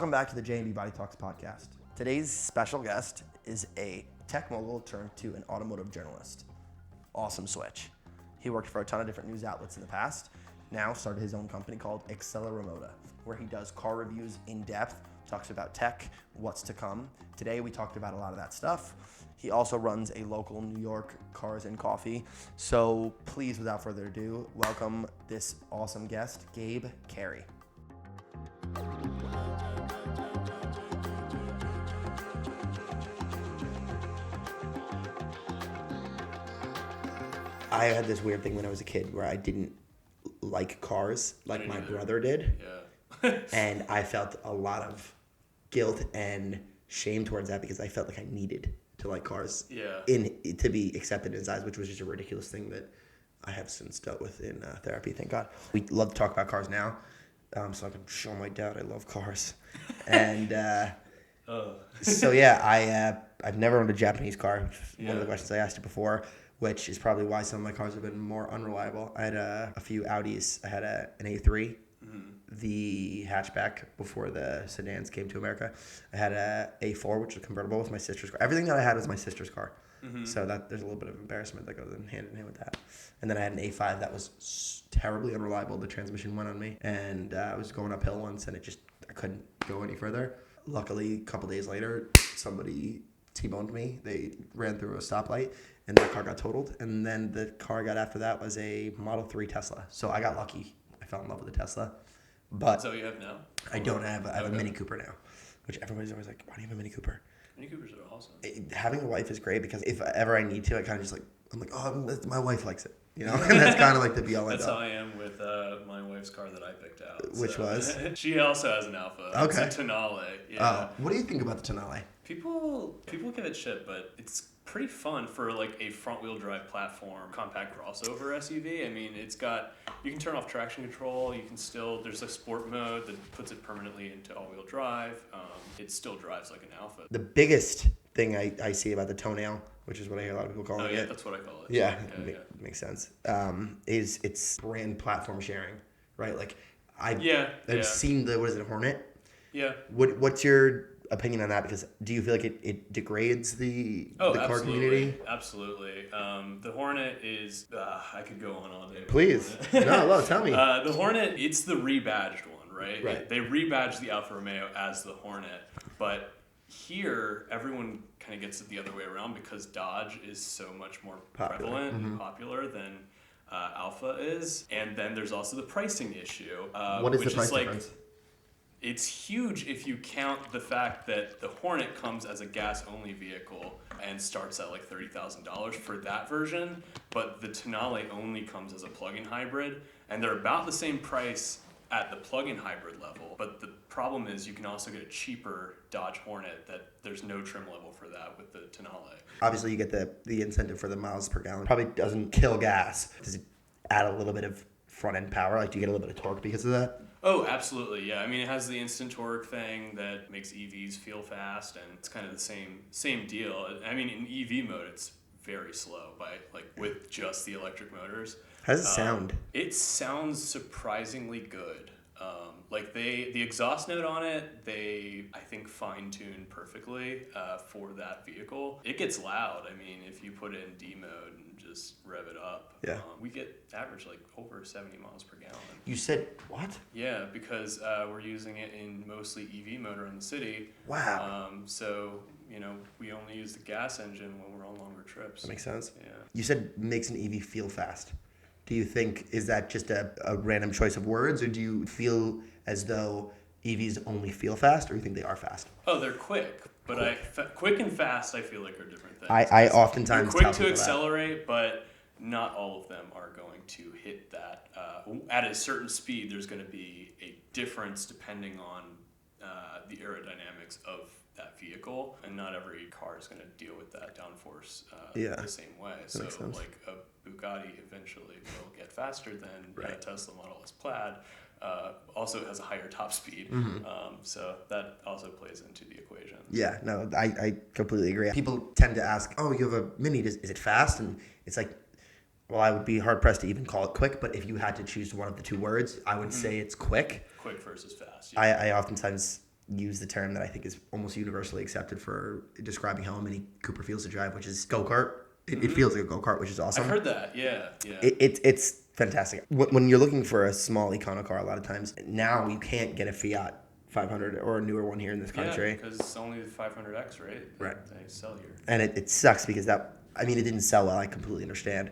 Welcome back to the J&B Body Talks podcast. Today's special guest is a tech mogul turned to an automotive journalist. Awesome switch. He worked for a ton of different news outlets in the past, now started his own company called Acceleramota, where he does car reviews in depth, talks about tech, what's to come. Today we talked about a lot of that stuff. He also runs a local New York Cars and Coffee. So please, without further ado, welcome this awesome guest, Gabe Carey. I had this weird thing when I was a kid where I didn't like cars like my brother did. Yeah. And I felt a lot of guilt and shame towards that because I felt like I needed to like cars to be accepted in his eyes, which was just a ridiculous thing that I have since dealt with in therapy, thank God. We love to talk about cars now, so I can show my dad I love cars. And so yeah, I've never owned a Japanese car. One of the questions I asked you before, which is probably why some of my cars have been more unreliable. I had a few Audis. I had an A3, the hatchback before the sedans came to America. I had a A4, which was convertible with my sister's car. Everything that I had was my sister's car. So that there's a little bit of embarrassment that goes in hand with that. And then I had an A5 that was terribly unreliable. The transmission went on me, and I was going uphill once, and I couldn't go any further. Luckily, a couple days later, somebody T-boned me. They ran through a stoplight, and that car got totaled. And then the car I got after that was a Model 3 Tesla. So I got lucky. I fell in love with the Tesla. But so you have now? I don't have. I have a Mini Cooper now, which everybody's always like, why do you have a Mini Cooper? Mini Coopers are awesome. Having a wife is great because if ever I need to, I kind of just like, I'm like, oh, my wife likes it. You know, and that's kind of like the be all end all. That's how I am with my wife's car that I picked out. Which was? She also has an Alpha. Okay. It's a Tonale. Yeah. What do you think about the Tonale? People give it shit, but it's pretty fun for like a front-wheel drive platform, compact crossover SUV. I mean, you can turn off traction control. You can still, there's a sport mode that puts it permanently into all-wheel drive. It still drives like an Alpha. The biggest thing I see about the Tonale, which is what I hear a lot of people calling it. That's what I call it. Yeah, makes sense. Is it's brand platform sharing, right? Like I've seen the, what is it, Hornet? Yeah. What's your opinion on that? Because do you feel like it degrades the car community? Absolutely. The Hornet is, I could go on all day. Please. No, tell me. The Hornet, it's the rebadged one, right? Right. They rebadged the Alfa Romeo as the Hornet, but here everyone kind of gets it the other way around because Dodge is so much more prevalent and popular than Alfa is. And then there's also the pricing issue. What is the price difference? It's huge if you count the fact that the Hornet comes as a gas-only vehicle and starts at like $30,000 for that version, but the Tonale only comes as a plug-in hybrid, and they're about the same price at the plug-in hybrid level. But the problem is you can also get a cheaper Dodge Hornet that there's no trim level for that with the Tonale. Obviously, you get the incentive for the miles per gallon. Probably doesn't kill gas. Does it add a little bit of front-end power? Like, do you get a little bit of torque because of that? Oh, absolutely, yeah. I mean, it has the instant torque thing that makes EVs feel fast, and it's kind of the same deal. I mean, in EV mode, it's very slow with just the electric motors. How does it sound? It sounds surprisingly good. The exhaust note on it, they, I think, fine-tuned perfectly for that vehicle. It gets loud. I mean, if you put it in D mode and just rev it up, we get average like over 70 miles per gallon. You said what? Yeah, because we're using it in mostly EV mode around the city. Wow. So, we only use the gas engine when we're on longer trips. That makes sense. Yeah. You said makes an EV feel fast. Do you think, is that just a random choice of words, or do you feel as though EVs only feel fast, or you think they are fast? Oh, they're quick, but quick and fast I feel like are different things. I oftentimes they're quick to accelerate, but not all of them are going to hit that. At a certain speed, there's going to be a difference depending on the aerodynamics of that vehicle, and not every car is going to deal with that downforce the same way. So like a Bugatti eventually will get faster than a Tesla Model S Plaid. Also, it has a higher top speed, so that also plays into the equation. Yeah, no, I completely agree. People tend to ask, oh, you have a Mini, is it fast? And it's like, well, I would be hard-pressed to even call it quick, but if you had to choose one of the two words, I would say it's quick. Quick versus fast. Yeah. I oftentimes use the term that I think is almost universally accepted for describing how a Mini Cooper feels to drive, which is go-kart. It feels like a go-kart, which is awesome. I've heard that, yeah. It's fantastic. When you're looking for a small Econo car, a lot of times, now you can't get a Fiat 500 or a newer one here in this country. Yeah, because it's only the 500X, right? Right. They sell here. And it sucks because it didn't sell well, I completely understand.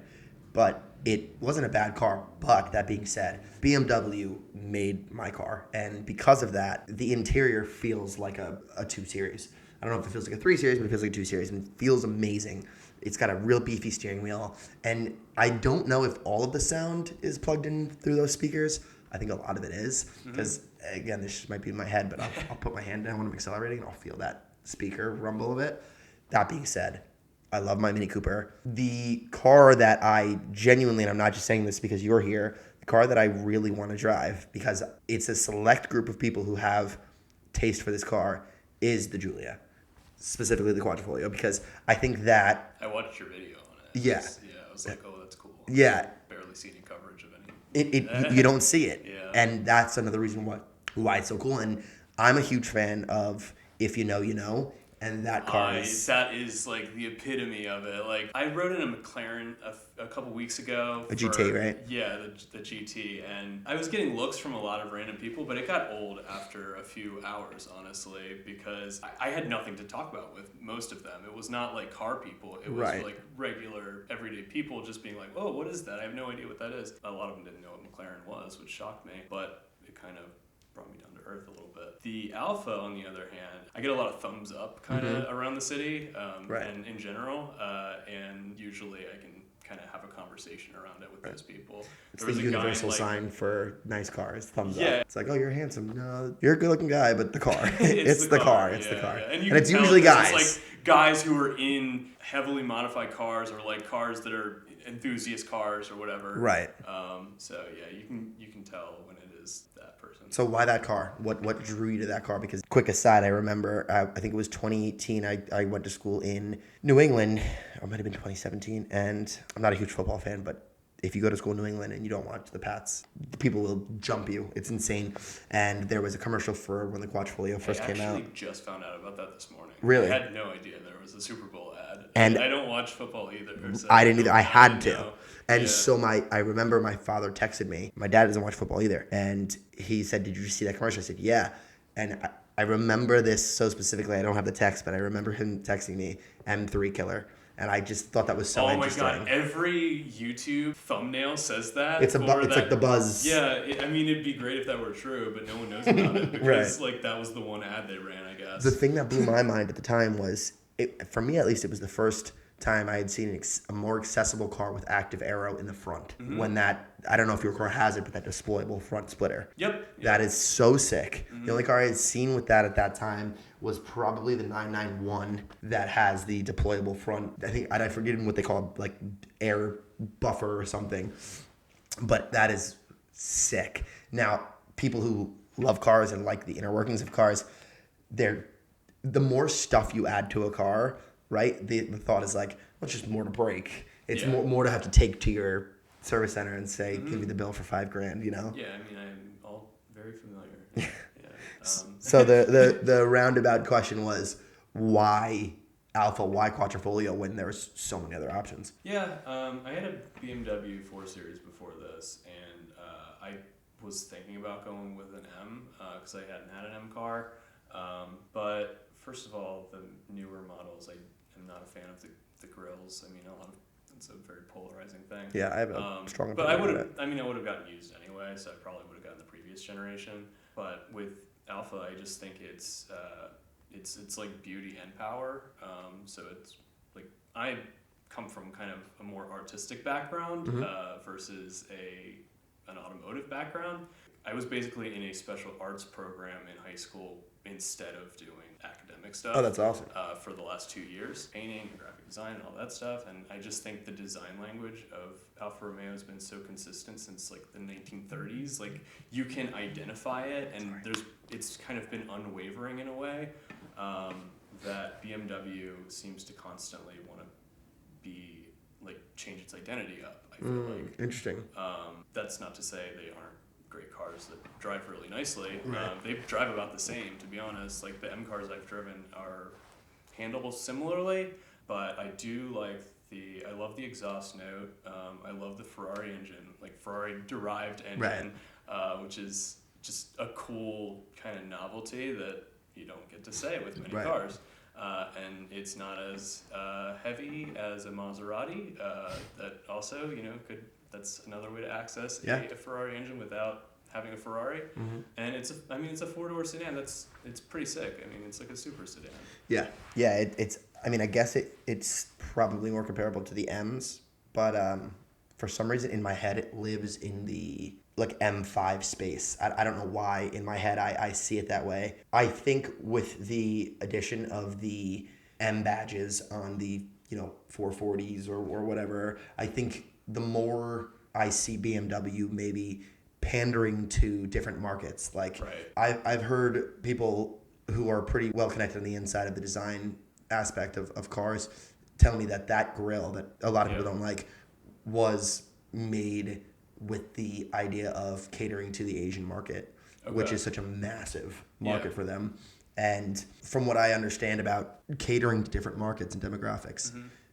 But it wasn't a bad car. But that being said, BMW made my car. And because of that, the interior feels like a 2 Series. I don't know if it feels like a 3 Series, but it feels like a 2 Series. And it feels amazing. It's got a real beefy steering wheel. And I don't know if all of the sound is plugged in through those speakers. I think a lot of it is. Because, again, this might be in my head, but I'll put my hand down when I'm accelerating and I'll feel that speaker rumble of it. That being said, I love my Mini Cooper. The car that I genuinely, and I'm not just saying this because you're here, the car that I really want to drive, because it's a select group of people who have taste for this car, is the Giulia, specifically the Quadrifoglio, because I think that... I watched your video on it. Yeah. I was like, oh, that's cool. Yeah. Barely see any coverage of any. You don't see it. Yeah. And that's another reason why it's so cool. And I'm a huge fan of if you know, you know. And that car that is like the epitome of it. Like I rode in a McLaren a couple weeks ago. A GT, right? Yeah, the GT, and I was getting looks from a lot of random people, but it got old after a few hours, honestly, because I had nothing to talk about with most of them. It was not like car people. It was like regular, everyday people just being like, "Oh, what is that? I have no idea what that is." A lot of them didn't know what McLaren was, which shocked me, but it kind of brought me down to earth a little bit. The Alfa, on the other hand, I get a lot of thumbs up kind of around the city and in general, and usually I can kind of have a conversation around it with those people. It's the universal sign for nice cars, thumbs up. It's like, oh, you're handsome. No, you're a good-looking guy, but the car. It's the car. It's the car. And it's usually guys. It's like guys who are in heavily modified cars or like cars that are enthusiast cars or whatever. Right. So yeah, you can tell when it is that person. So why that car? What drew you to that car? Because quick aside, I remember I think it was 2018. I went to school in New England, or it might have been 2017. And I'm not a huge football fan, but if you go to school in New England and you don't watch the Pats, people will jump you. It's insane. And there was a commercial for when the Quadrifoglio first came out. I actually just found out about that this morning. Really? I had no idea there was a Super Bowl ad. And I don't watch football either. So I didn't either. I had to. Know. And so I remember my father texted me. My dad doesn't watch football either. And he said, "Did you see that commercial?" I said, "Yeah." And I remember this so specifically. I don't have the text, but I remember him texting me, M3 killer. And I just thought that was so interesting. Oh my God, every YouTube thumbnail says that. It's like the buzz. Yeah, I mean, it'd be great if that were true, but no one knows about it because like that was the one ad they ran, I guess. The thing that blew my mind at the time was, for me at least, it was the first time I had seen a more accessible car with active aero in the front. When that, I don't know if your car has it, but that deployable front splitter. Yep. That is so sick. The only car I had seen with that at that time was probably the 991 that has the deployable front. I think I forget what they call it, like air buffer or something. But that is sick. Now, people who love cars and like the inner workings of cars, the more stuff you add to a car, right? The thought is like, well, it's just more to break. It's more to have to take to your service center and say, give me the bill for $5,000, you know? Yeah, I mean, I'm all very familiar. So the roundabout question was, why Alfa, why Quadrifoglio when there was so many other options? Yeah, I had a BMW 4 Series before this, and I was thinking about going with an M because I hadn't had an M car. But first of all, the newer models, I am not a fan of the grills. I mean, it's a very polarizing thing. Yeah, I have a strong opinion. But I would have gotten used anyway, so I probably would have gotten the previous generation. But with Alfa, I just think it's like beauty and power. So it's like I come from kind of a more artistic background versus an automotive background. I was basically in a special arts program in high school instead of doing academic stuff. Oh, that's awesome. For the last 2 years, painting and graphic design and all that stuff. And I just think the design language of Alfa Romeo has been so consistent since like the 1930s. Like you can identify it, and it's kind of been unwavering in a way that BMW seems to constantly want to change its identity up. I feel like interesting. that's not to say they aren't great cars that drive really nicely. Right. They drive about the same, to be honest. Like the M cars I've driven are handleable similarly, but I do like I love the exhaust note. I love the Ferrari engine, like Ferrari derived engine, which is just a cool kind of novelty that you don't get to say with many cars. And it's not as heavy as a Maserati. That also, that's another way to access a Ferrari engine without having a Ferrari. Mm-hmm. And it's a 4-door sedan. It's pretty sick. I mean, it's like a super sedan. Yeah. It's. I mean, I guess it's probably more comparable to the M's, but for some reason in my head it lives in the like M5 space. I don't know why in my head I see it that way. I think with the addition of the M badges on the 440s or whatever, I think the more I see BMW maybe pandering to different markets. Like I've heard people who are pretty well connected on the inside of the design aspect of cars tell me that grill that a lot of people don't like was made with the idea of catering to the Asian market, which is such a massive market for them. And from what I understand about catering to different markets and demographics,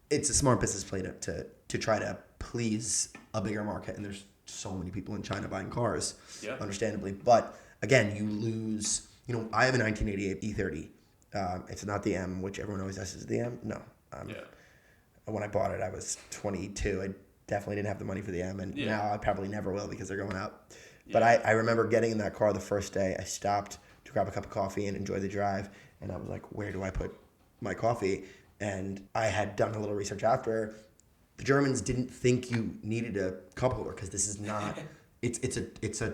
it's a smart business play to try to please a bigger market. And there's so many people in China buying cars, understandably. But again, you lose, I have a 1988 E30. It's not the M, which everyone always asks is the M. No. When I bought it, I was 22. I definitely didn't have the money for the M, and now I probably never will because they're going up. But I remember getting in that car the first day. I stopped to grab a cup of coffee and enjoy the drive, and I was like, where do I put my coffee? And I had done a little research after. The Germans didn't think you needed a cup holder because this is not. It's a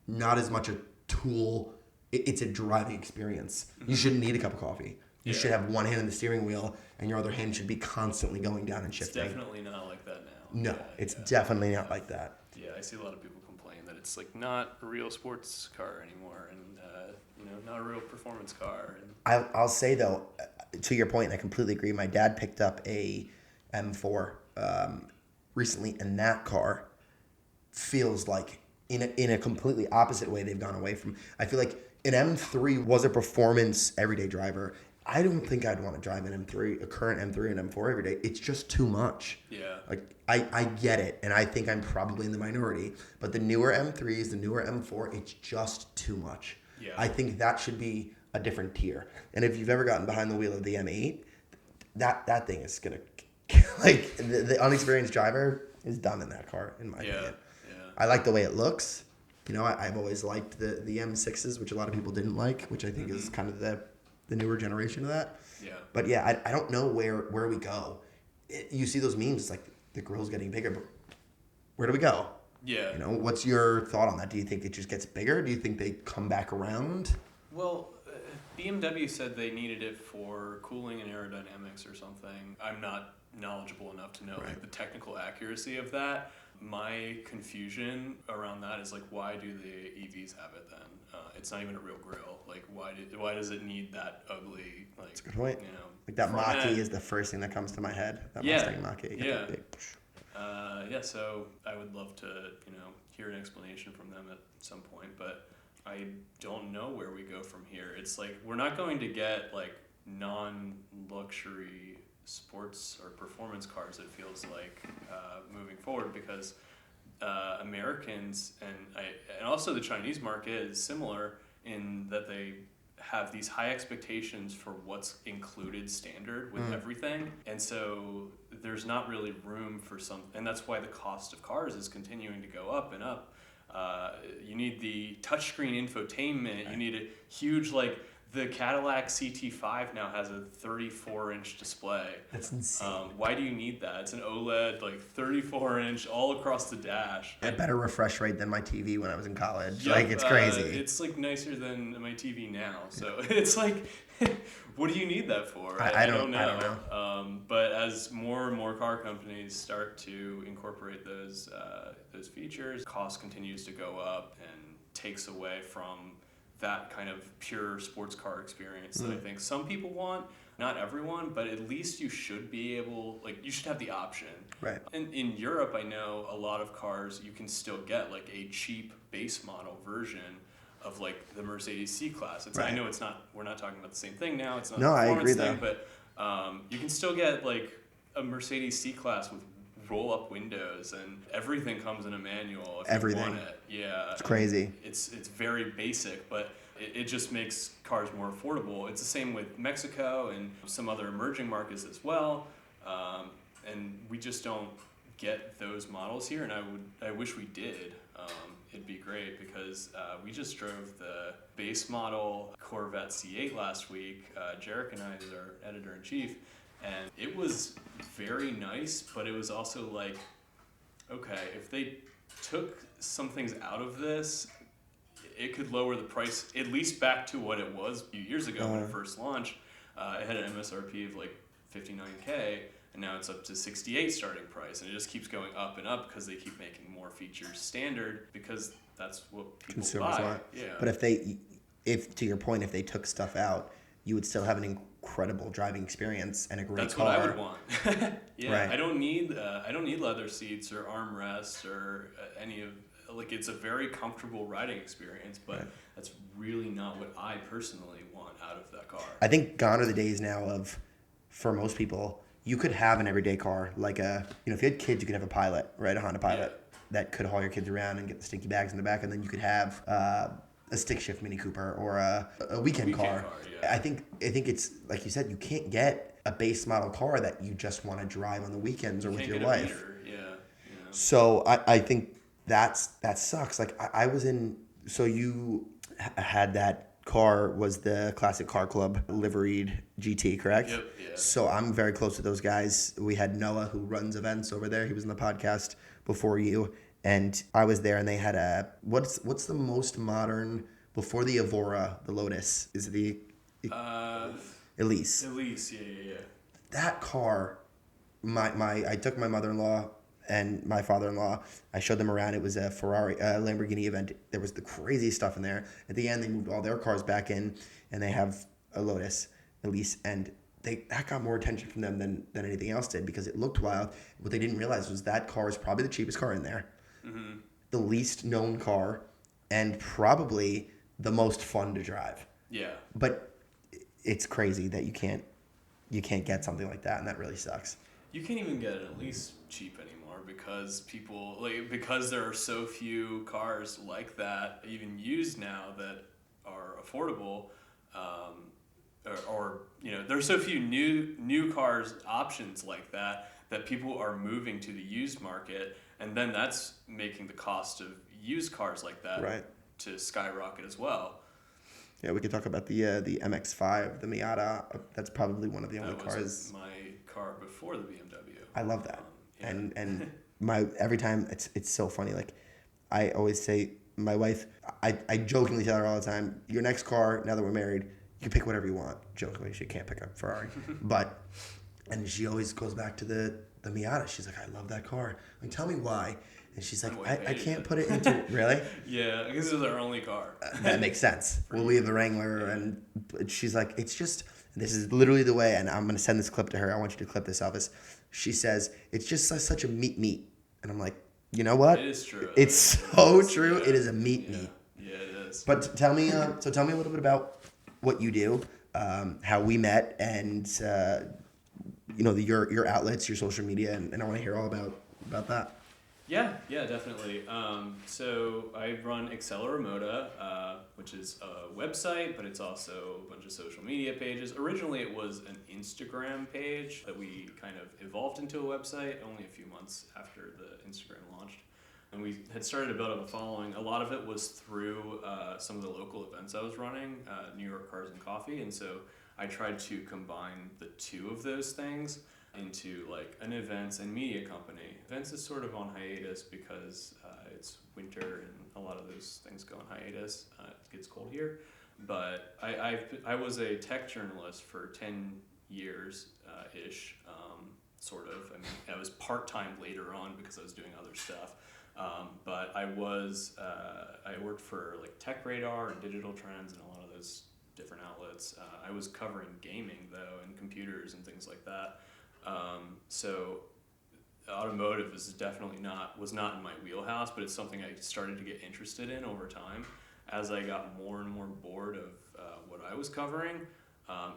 not as much a tool. It's a driving experience. You shouldn't need a cup of coffee. You should have one hand on the steering wheel, and your other hand should be constantly going down and shifting. It's definitely not like that now. No, it's definitely not like that. Yeah, I see a lot of people complain that it's like not a real sports car anymore, and not a real performance car. And I'll say though, to your point, and I completely agree. My dad picked up a M4 recently, and that car feels like in a completely opposite way they've gone away from. I feel like an M3 was a performance everyday driver. I don't think I'd want to drive an M3, a current M3 and M4 every day. It's just too much. Yeah. Like I get it, and I think I'm probably in the minority. But the newer M3s, the newer M4, it's just too much. Yeah. I think that should be a different tier. And if you've ever gotten behind the wheel of the M8, that thing is gonna like the unexperienced driver is done in that car, in my opinion. Yeah. I like the way it looks. I've always liked the M6s, which a lot of people didn't like, which I think is kind of the newer generation of that. Yeah. But yeah, I don't know where we go. You see those memes, it's like the grill's getting bigger, but where do we go? Yeah. What's your thought on that? Do you think it just gets bigger? Do you think they come back around? Well, BMW said they needed it for cooling and aerodynamics or something. I'm not knowledgeable enough to know the technical accuracy of that. My confusion around that is like, why do the EVs have it then? It's not even a real grill. Like, why does it need that ugly? Like, that's a good point. Like that Mach-E is the first thing that comes to my head. That Mustang Mach-E. So I would love to hear an explanation from them at some point, but I don't know where we go from here. It's like we're not going to get like non-luxury sports or performance cars, it feels like, moving forward, because Americans and also the Chinese market is similar in that they have these high expectations for what's included standard with everything, and so there's not really room for some, and that's why the cost of cars is continuing to go up and up. You need the touchscreen infotainment. You need a huge, like, the Cadillac CT5 now has a 34-inch display. That's insane. Why do you need that? It's an OLED, like 34-inch, all across the dash. A better refresh rate than my TV when I was in college. Yep, like, it's crazy. It's like nicer than my TV now. So it's like, what do you need that for? I don't know. But as more and more car companies start to incorporate those features, cost continues to go up and takes away from that kind of pure sports car experience that I think some people want, not everyone, but at least you should be able, like, you should have the option. Right. And in Europe, I know a lot of cars you can still get like a cheap base model version of like the Mercedes C-Class. Right. I know it's not, we're not talking about the same thing now. It's not a performance thing, but you can still get like a Mercedes C-Class with roll-up windows, and everything comes in a manual if you want it. Yeah, it's crazy. It's very basic, but it just makes cars more affordable. It's the same with Mexico and some other emerging markets as well, and we just don't get those models here. And I wish we did. It'd be great because we just drove the base model Corvette C8 last week. Jarek and I is our editor-in-chief. And it was very nice, but it was also like, okay, if they took some things out of this, it could lower the price at least back to what it was a few years ago when it first launched. It had an MSRP of like $59K, and now it's up to $68 starting price, and it just keeps going up and up because they keep making more features standard because that's what people consumers buy. want. Yeah. But if to your point, if they took stuff out, you would still have an incredible driving experience and a great That's car. What I would want. Yeah, right. I don't need leather seats or armrests or any of, like, it's a very comfortable riding experience, but that's really not what I personally want out of that car. I think gone are the days now of, for most people, you could have an everyday car like if you had kids, you could have a Pilot, right, a Honda Pilot that could haul your kids around and get the stinky bags in the back, and then you could have a stick shift Mini Cooper or a weekend car. I think it's like you said, you can't get a base model car that you just want to drive on the weekends or with your wife. So I think that sucks. Like I was in. So you had that car was the Classic Car Club liveried GT, correct? Yep. Yeah. So I'm very close to those guys. We had Noah who runs events over there. He was in the podcast before you. And I was there, and they had what's the most modern before the Evora, the Lotus? Is it the Elise? Elise, yeah. That car, I took my mother-in-law and my father-in-law. I showed them around. It was a Lamborghini event. There was the craziest stuff in there. At the end, they moved all their cars back in, and they have a Lotus Elise, and that got more attention from them than anything else did because it looked wild. What they didn't realize was that car is probably the cheapest car in there. Mm-hmm. The least known car, and probably the most fun to drive. Yeah. But it's crazy that you can't get something like that, and that really sucks. You can't even get an Elise cheap anymore because because there are so few cars like that, even used now, that are affordable. Or there's so few new cars options like that people are moving to the used market, and then that's making the cost of used cars like that to skyrocket as well. Yeah, we could talk about the MX-5, the Miata. That's probably one of the only cars. That was my car before the BMW. I love that. And every time it's so funny. Like I always say, my wife, I jokingly tell her all the time, your next car, now that we're married, you can pick whatever you want. Jokingly, she can't pick a Ferrari. And she always goes back to the Miata. She's like, I love that car. Like, tell me why. And she's like, I can't put it into... Really? Yeah, because it's our only car. That makes sense. Well, we have a Wrangler, and she's like, it's just... This is literally the way, and I'm going to send this clip to her. I want you to clip this, Elvis. She says, it's just such a meat. And I'm like, you know what? It is true. It's so true. Yeah. It is a meat. Yeah, it is. But tell me a little bit about what you do, how we met, and your outlets, your social media, and I want to hear all about that. Yeah, definitely. So I run Acceleramota, which is a website, but it's also a bunch of social media pages. Originally, it was an Instagram page that we kind of evolved into a website only a few months after the Instagram launched. And we had started to build up a following. A lot of it was through some of the local events I was running, New York Cars and Coffee. And so I tried to combine the two of those things into like an events and media company. Events is sort of on hiatus because it's winter and a lot of those things go on hiatus. It gets cold here. But I was a tech journalist for 10 years ish, sort of. I mean, I was part-time later on because I was doing other stuff. But I worked for like TechRadar and Digital Trends and a lot of those different outlets. I was covering gaming though and computers and things like that. So automotive was not in my wheelhouse, but it's something I started to get interested in over time as I got more and more bored of what I was covering,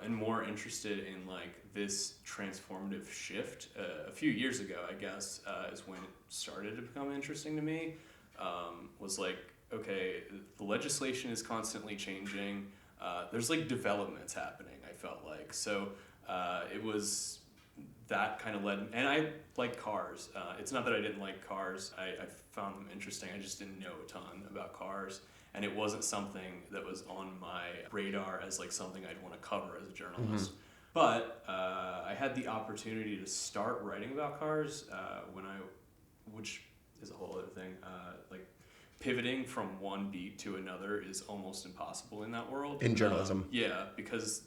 and more interested in like this transformative shift. A few years ago, I guess, is when it started to become interesting to me. Was like, okay, the legislation is constantly changing. There's like developments happening, I felt like. So it was that kind of led, and I like cars. It's not that I didn't like cars. I found them interesting. I just didn't know a ton about cars. And it wasn't something that was on my radar as like something I'd want to cover as a journalist. Mm-hmm. But I had the opportunity to start writing about cars which is a whole other thing. Like pivoting from one beat to another is almost impossible in that world. In journalism. Yeah, because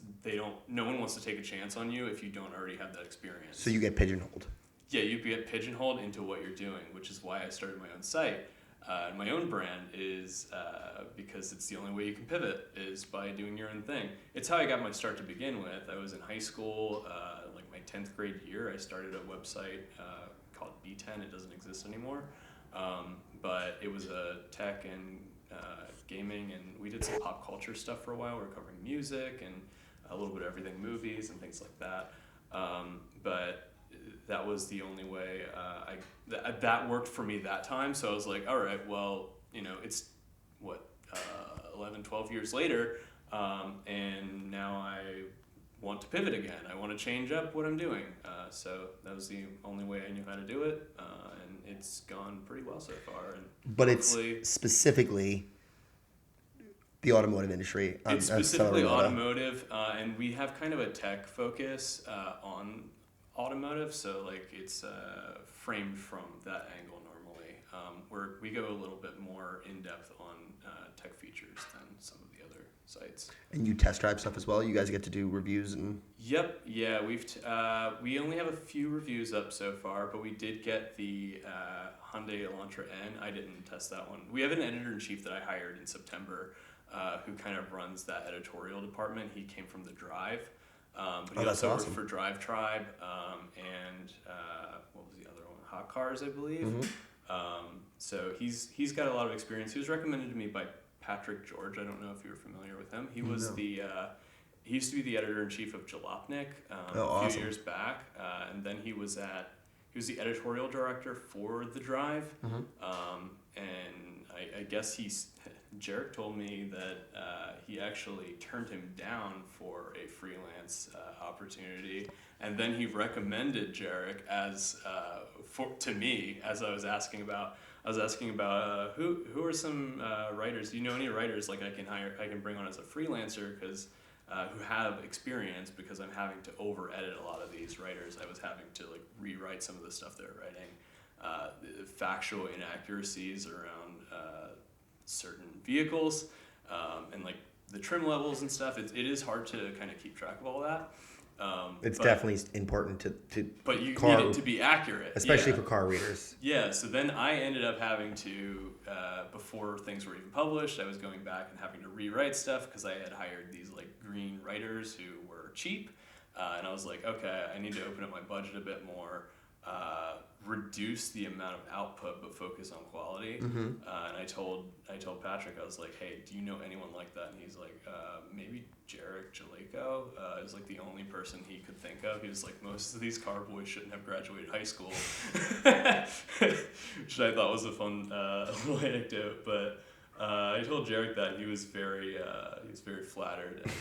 no one wants to take a chance on you if you don't already have that experience. So you get pigeonholed. Yeah, you get pigeonholed into what you're doing, which is why I started my own site. My own brand is because it's the only way you can pivot is by doing your own thing. It's how I got my start to begin with. I was in high school, like my 10th grade year. I started a website called B10. It doesn't exist anymore, but it was a tech and gaming, and we did some pop culture stuff for a while. We were covering music and a little bit of everything, movies and things like that. But that was the only way that worked for me that time. So I was like, all right, well, it's 11, 12 years later, and now I want to pivot again. I want to change up what I'm doing. So that was the only way I knew how to do it, and it's gone pretty well so far. But it's specifically the automotive industry. It's specifically automotive, and we have kind of a tech focus on automotive, so like it's framed from that angle normally, where we go a little bit more in depth on tech features than some of the other sites. And you test drive stuff as well? You guys get to do reviews and? Yep, yeah, we only have a few reviews up so far, but we did get the Hyundai Elantra N. I didn't test that one. We have an editor-in-chief that I hired in September who kind of runs that editorial department. He came from The Drive. But he also worked for Drive Tribe, and what was the other one? Hot Cars, I believe. Mm-hmm. So he's got a lot of experience. He was recommended to me by Patrick George. I don't know if you were familiar with him. He was he used to be the editor-in-chief of Jalopnik a few years back, and then he was the editorial director for The Drive. Mm-hmm. And I guess Jarek told me that he actually turned him down for a freelance opportunity, and then he recommended Jarek to me as I was asking about. I was asking about who are some writers? Do you know any writers like I can bring on as a freelancer because who have experience, because I'm having to over edit a lot of these writers. I was having to like rewrite some of the stuff they're writing, factual inaccuracies around certain vehicles, and like the trim levels and stuff. It is hard to kind of keep track of all that. It's definitely important to but you need it to be accurate, especially for car readers. Yeah, so then I ended up having to, before things were even published, I was going back and having to rewrite stuff because I had hired these like green writers who were cheap, and I was like, okay, I need to open up my budget a bit more, reduce the amount of output but focus on quality. Mm-hmm. And I told Patrick, I was like, hey, do you know anyone like that? And he's like, maybe Jarek Jaleko is like the only person he could think of. He was like, most of these car boys shouldn't have graduated high school, which I thought was a fun little anecdote. But I told Jarek that, and he was very flattered. And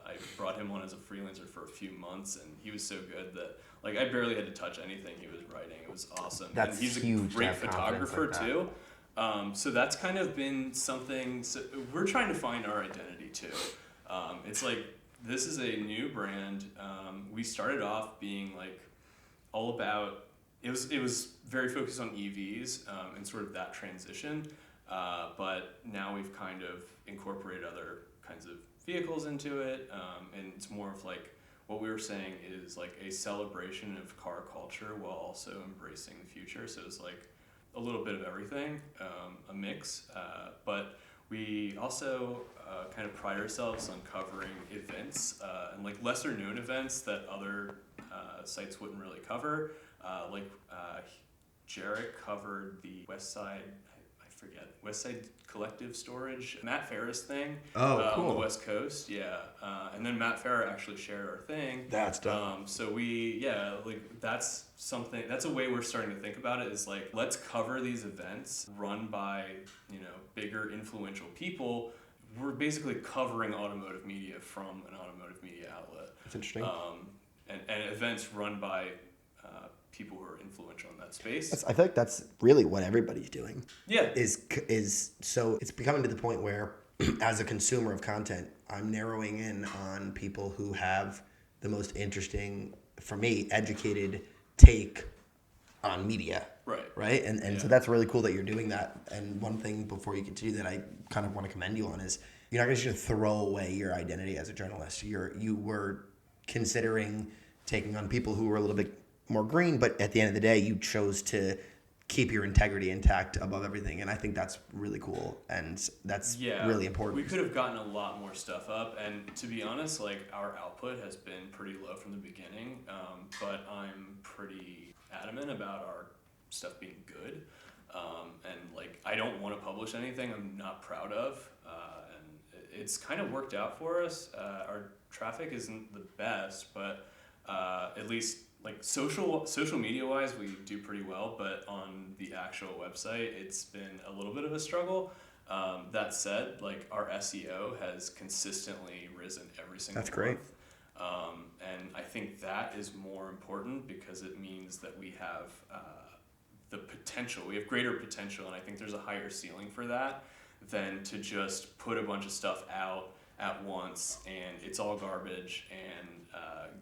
I brought him on as a freelancer for a few months, and he was so good that like I barely had to touch anything he was writing. It was awesome. That's and he's huge a great photographer like too. So that's kind of been something. So we're trying to find our identity too. It's like this is a new brand. We started off being like all about. It was very focused on EVs and sort of that transition. But now we've kind of incorporated other kinds of vehicles into it, and it's more of like what we were saying is like a celebration of car culture while also embracing the future. So it's like a little bit of everything, a mix, but we also kind of pride ourselves on covering events and like lesser known events that other sites wouldn't really cover. Jarek covered the West Side Collective Storage, Matt Farah's thing. Oh, cool. On the West Coast, yeah. And then Matt Farah actually shared our thing. That's dope. So that's something, that's a way we're starting to think about it, is like, let's cover these events run by, bigger influential people. We're basically covering automotive media from an automotive media outlet. That's interesting. And events run by people who are influential in that space. I feel like that's really what everybody's doing. Yeah. Is so it's becoming to the point where, as a consumer of content, I'm narrowing in on people who have the most interesting, for me, educated take on media. Right. And so that's really cool that you're doing that. And one thing before you continue that I kind of want to commend you on is you're not going to throw away your identity as a journalist. You were considering taking on people who were a little bit more green, but at the end of the day, you chose to keep your integrity intact above everything, and I think that's really cool, and that's really important. We could have gotten a lot more stuff up, and to be honest, like, our output has been pretty low from the beginning, but I'm pretty adamant about our stuff being good, and like, I don't want to publish anything I'm not proud of, and it's kind of worked out for us. Our traffic isn't the best, but at least like social media wise, we do pretty well, but on the actual website, it's been a little bit of a struggle. That said, like, our SEO has consistently risen every single month. That's great. And I think that is more important because it means that we have the potential. We have greater potential, and I think there's a higher ceiling for that than to just put a bunch of stuff out at once and it's all garbage, and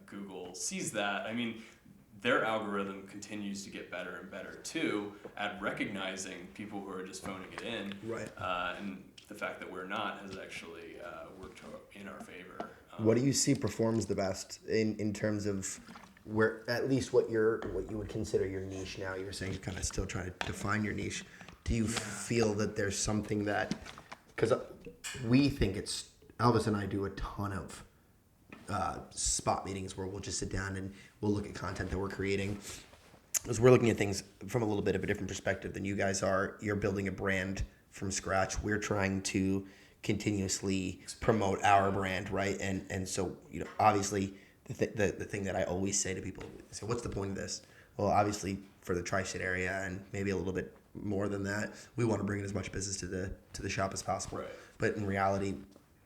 Google sees that. I mean, their algorithm continues to get better and better too at recognizing people who are just phoning it in. Right. And the fact that we're not has actually worked in our favor. What do you see performs the best in terms of where, at least what you would consider your niche now? You're saying you're kind of still trying to define your niche. Do you feel that there's something that, because we think it's, Elvis and I do a ton of spot meetings where we'll just sit down and we'll look at content that we're creating. Because we're looking at things from a little bit of a different perspective than you guys are. You're building a brand from scratch. We're trying to continuously promote our brand, right? And so, obviously, the thing that I always say to people is, what's the point of this? Well, obviously, for the tri-state area and maybe a little bit more than that, we want to bring in as much business to the shop as possible. Right. But in reality,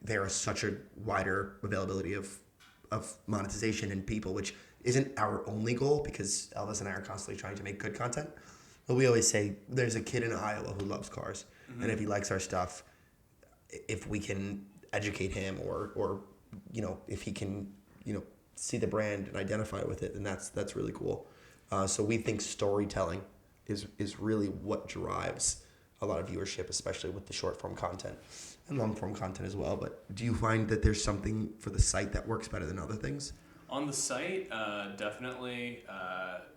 there is such a wider availability of monetization in people, which isn't our only goal, because Elvis and I are constantly trying to make good content. But we always say there's a kid in Iowa who loves cars, and if he likes our stuff, if we can educate him or if he can see the brand and identify with it, then that's really cool. So we think storytelling is really what drives a lot of viewership, especially with the short form content and long form content as well. But do you find that there's something for the site that works better than other things? On the site, definitely.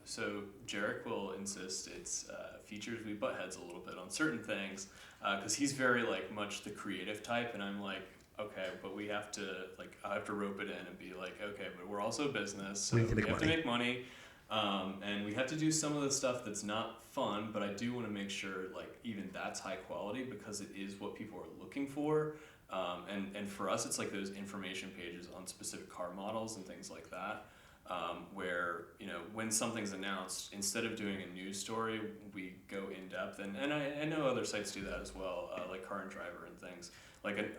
So Jarek will insist it's features. We butt heads a little bit on certain things because he's very much the creative type, and I'm like, okay, but we have to I have to rope it in and be like, okay, but we're also a business, so we have to make money, and we have to do some of the stuff that's not fun, but I do want to make sure even that's high quality because it is what people are looking for. And for us, it's those information pages on specific car models and things like that, where, when something's announced, instead of doing a news story, we go in depth. And I know other sites do that as well, like Car and Driver and things. Like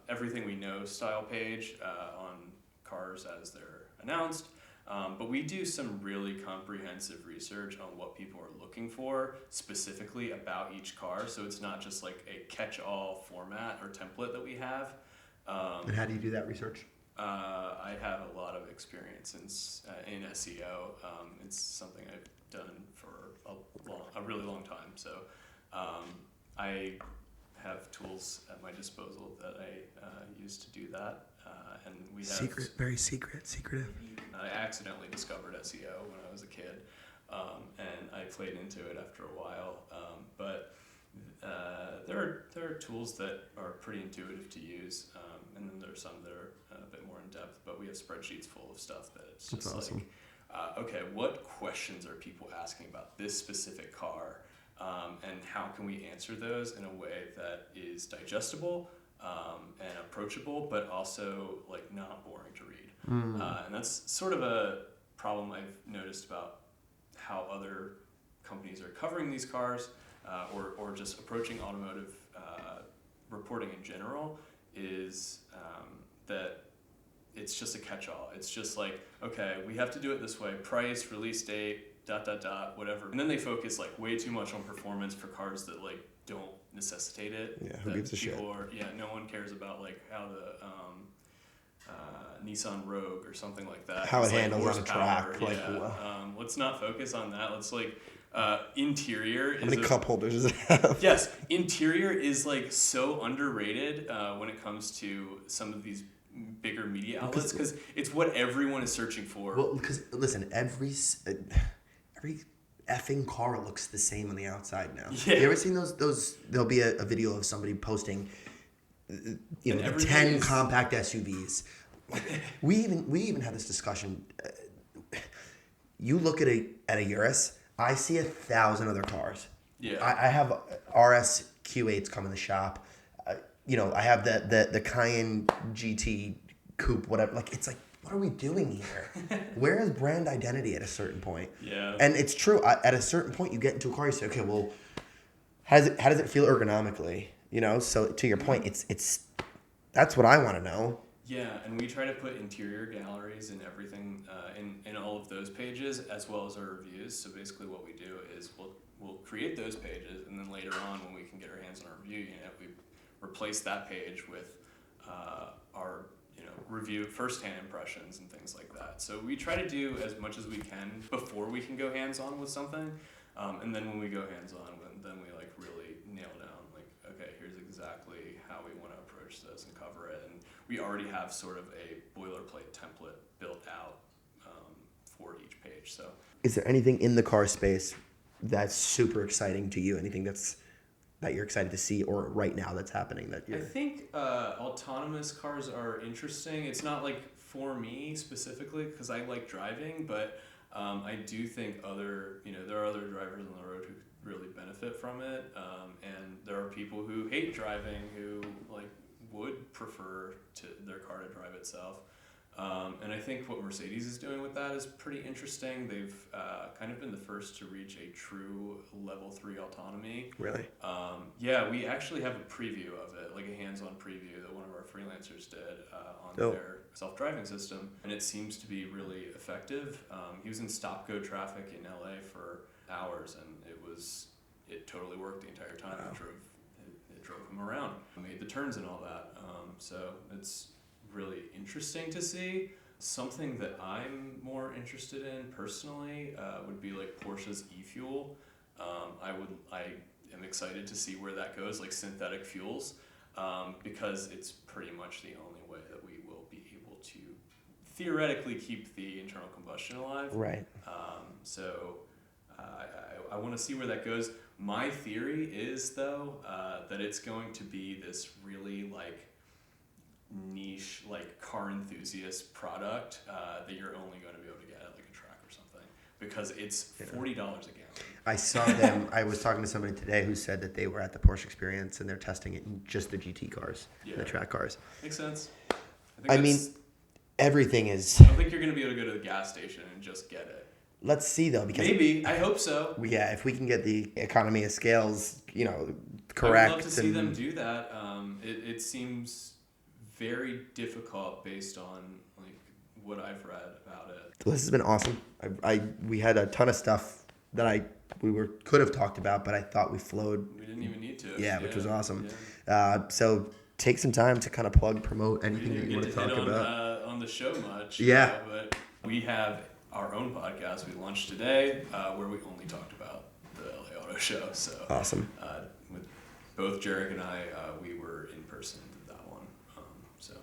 Everything We Know style page on cars as they're announced. But we do some really comprehensive research on what people are looking for specifically about each car. So it's not just a catch-all format or template that we have. And how do you do that research? I have a lot of experience in SEO. It's something I've done for a really long time. So I have tools at my disposal that I use to do that. And we have very secretive. I accidentally discovered SEO when I was a kid. and I played into it after a while. But there are tools that are pretty intuitive to use, and then there are some that are a bit more in depth. But we have spreadsheets full of stuff that it's just awesome. Okay, what questions are people asking about this specific car, and how can we answer those in a way that is digestible and approachable, but also like not boring to read. And that's sort of a problem I've noticed about how other companies are covering these cars, or just approaching automotive reporting in general, is that it's just a catch-all. It's just like, okay, we have to do it this way: price, release date, ... whatever. And then they focus like way too much on performance for cars that like don't necessitate it. Yeah, who gives a shit? No one cares about like how the Nissan Rogue or something like that. How it handles on a track. Let's not focus on that. Let's like interior. How many cup holders does it have? Yes, interior is like so underrated when it comes to some of these bigger media outlets, because it's what everyone is searching for. Well, because listen, every effing car looks the same on the outside now. Yeah. You ever seen those? There'll be a video of somebody posting, 10 compact SUVs. We even had this discussion. You look at a Urus, I see 1,000 other cars. Yeah. I have RS Q8s come in the shop. I have the Cayenne GT coupe, whatever. Like, it's like, what are we doing here? Where is brand identity at a certain point? Yeah. And it's true. At a certain point, you get into a car, you say, okay, well, how does it feel ergonomically? So to your point, it's that's what I want to know. Yeah, and we try to put interior galleries and everything in all of those pages, as well as our reviews. So basically what we do is we'll create those pages, and then later on when we can get our hands on our review unit, we replace that page with our review, first-hand impressions and things like that. So we try to do as much as we can before we can go hands-on with something, and then when we go hands-on, then we like really nail down like, okay, here's exactly how we want to approach this and cover it, and we already have sort of a boilerplate template built out for each page. So, is there anything in the car space that's super exciting to you? Anything that you're excited to see, or right now that's happening that you're... I think autonomous cars are interesting. It's not like for me specifically, because I like driving, but I do think there are other drivers on the road who really benefit from it, and there are people who hate driving who like would prefer their car to drive itself. And I think what Mercedes is doing with that is pretty interesting. They've kind of been the first to reach a true level 3 autonomy. Really? Yeah, we actually have a preview of it, like a hands-on preview that one of our freelancers did on their self-driving system, and it seems to be really effective. He was in stop-go traffic in LA for hours, and it totally worked the entire time. Wow. It drove him around, made the turns and all that. So it's really interesting to see. Something that I'm more interested in personally would be like Porsche's e-fuel. I am excited to see where that goes, like synthetic fuels, because it's pretty much the only way that we will be able to theoretically keep the internal combustion alive. Right. So I want to see where that goes. My theory is, though, that it's going to be this really like niche, like car enthusiast product that you're only going to be able to get at like a track or something, because it's $40 a gallon. I saw them. I was talking to somebody today who said that they were at the Porsche Experience and they're testing it in just the GT cars, the track cars. Makes sense. I mean, everything is... I don't think you're going to be able to go to the gas station and just get it. Let's see, though, because... Maybe. I hope so. Yeah, if we can get the economy of scales, correct. I'd love to see them do that. It seems very difficult based on like what I've read about it. Well, this has been awesome. We had a ton of stuff that we could have talked about, but I thought we flowed. We didn't even need to. Yeah, which was awesome. Yeah. So take some time to kind of promote anything that you want to talk about. On the show much. Yeah. But we have our own podcast we launched today where we only talked about the LA Auto Show. So awesome. With both Jarek and I, we were in person at that one. So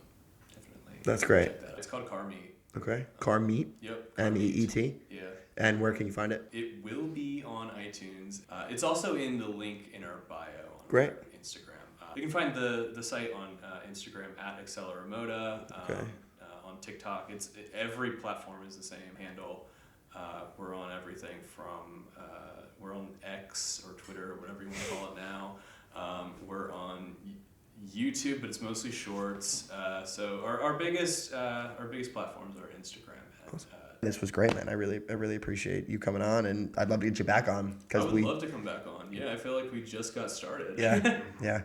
definitely. That's great. Check that out. It's called Car Meet. Okay. Car Meet? Yep. MEET? Yeah. And where can you find it? It will be on iTunes. It's also in the link in our bio on Great. Instagram. You can find the site on Instagram at Acceleramota. Okay. On TikTok, every platform is the same handle. We're on everything from we're on X or Twitter or whatever you want to call it now. We're on YouTube, but it's mostly shorts. So our biggest platforms are Instagram. This was great, man. I really appreciate you coming on, and I'd love to get you back on I would love to come back on. Yeah, I feel like we just got started. Yeah.